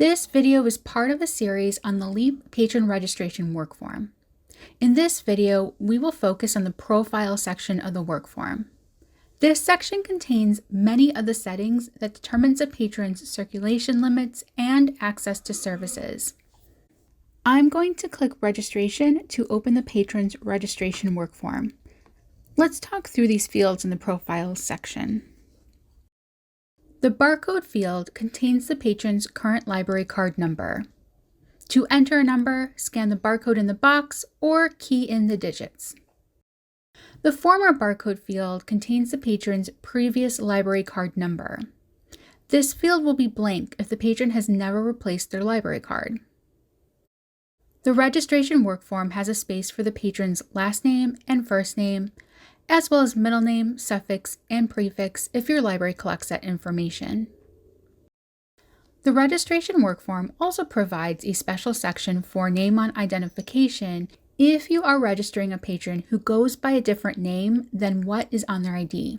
This video is part of a series on the LEAP Patron Registration Workform. In this video, we will focus on the Profile section of the Workform. This section contains many of the settings that determines a patron's circulation limits and access to services. I'm going to click Registration to open the patron's registration workform. Let's talk through these fields in the Profile section. The barcode field contains the patron's current library card number. To enter a number, scan the barcode in the box or key in the digits. The former barcode field contains the patron's previous library card number. This field will be blank if the patron has never replaced their library card. The registration workform has a space for the patron's last name and first name, as well as middle name, suffix, and prefix if your library collects that information. The registration workform also provides a special section for name on identification if you are registering a patron who goes by a different name than what is on their ID.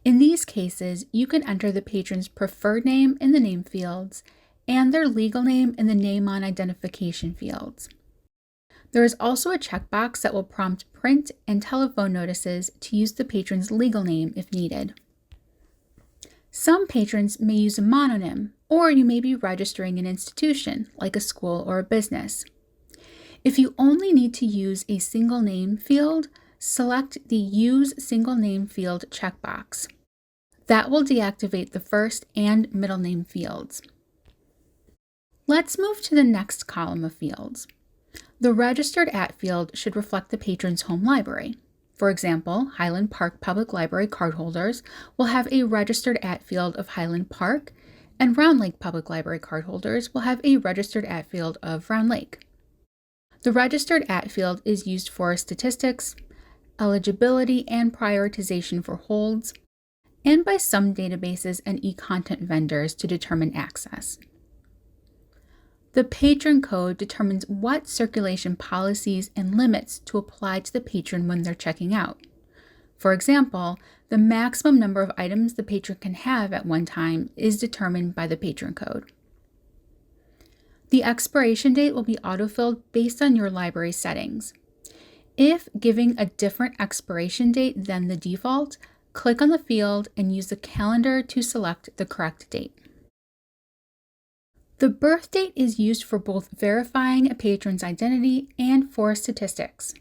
In these cases, you can enter the patron's preferred name in the name fields and their legal name in the name on identification fields. There is also a checkbox that will prompt print and telephone notices to use the patron's legal name if needed. Some patrons may use a mononym, or you may be registering an institution, like a school or a business. If you only need to use a single name field, select the Use Single Name Field checkbox. That will deactivate the first and middle name fields. Let's move to the next column of fields. The Registered At field should reflect the patron's home library. For example, Highland Park Public Library cardholders will have a Registered At field of Highland Park, and Round Lake Public Library cardholders will have a Registered At field of Round Lake. The Registered At field is used for statistics, eligibility and prioritization for holds, and by some databases and e-content vendors to determine access. The patron code determines what circulation policies and limits to apply to the patron when they're checking out. For example, the maximum number of items the patron can have at one time is determined by the patron code. The expiration date will be autofilled based on your library settings. If giving a different expiration date than the default, click on the field and use the calendar to select the correct date. The birth date is used for both verifying a patron's identity and for statistics.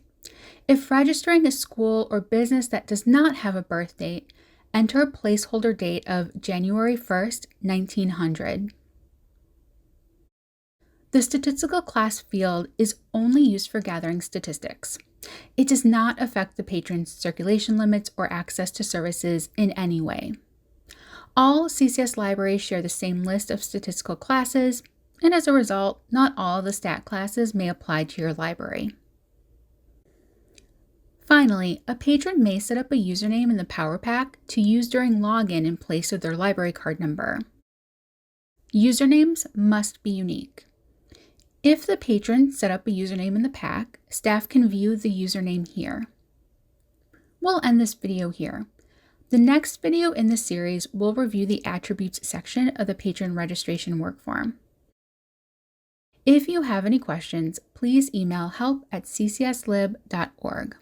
If registering a school or business that does not have a birth date, enter a placeholder date of January 1st, 1900. The statistical class field is only used for gathering statistics. It does not affect the patron's circulation limits or access to services in any way. All CCS libraries share the same list of statistical classes, and as a result, not all of the stat classes may apply to your library. Finally, a patron may set up a username in the Power Pack to use during login in place of their library card number. Usernames must be unique. If the patron set up a username in the pack, staff can view the username here. We'll end this video here. The next video in the series will review the Attributes section of the Patron Registration Workform. If you have any questions, please email help@ccslib.org.